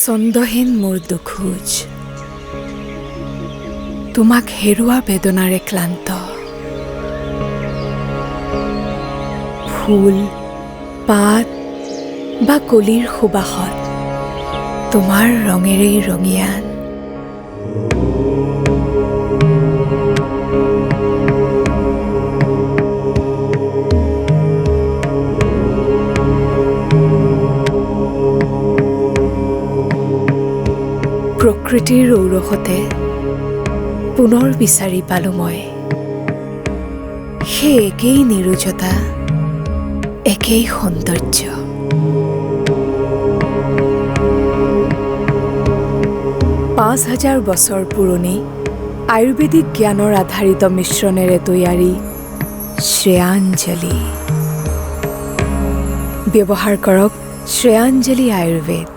ছন্দহীন মোৰ দুখোজ, তোমাক হেৰুৱা বেদনাৰে ক্লান্ত। ফুল, পাত বা কলিৰ সুবাসত তোমাৰ ৰঙেৰেই ৰঙিয়ান। প্ৰকৃতিৰ ঔৰসতে পুনৰ বিচাৰি পালোঁ মই সেই একেই নিৰোজতা, একেই সৌন্দৰ্য। ৫,০০০ বছৰ পুৰণি আয়ুৰ্বেদিক জ্ঞানৰ আধাৰিত মিশ্ৰণেৰে তৈয়াৰী শ্ৰেয়াঞ্জলি। ব্যৱহাৰ কৰক শ্ৰেয়াঞ্জলি আয়ুৰ্বেদ।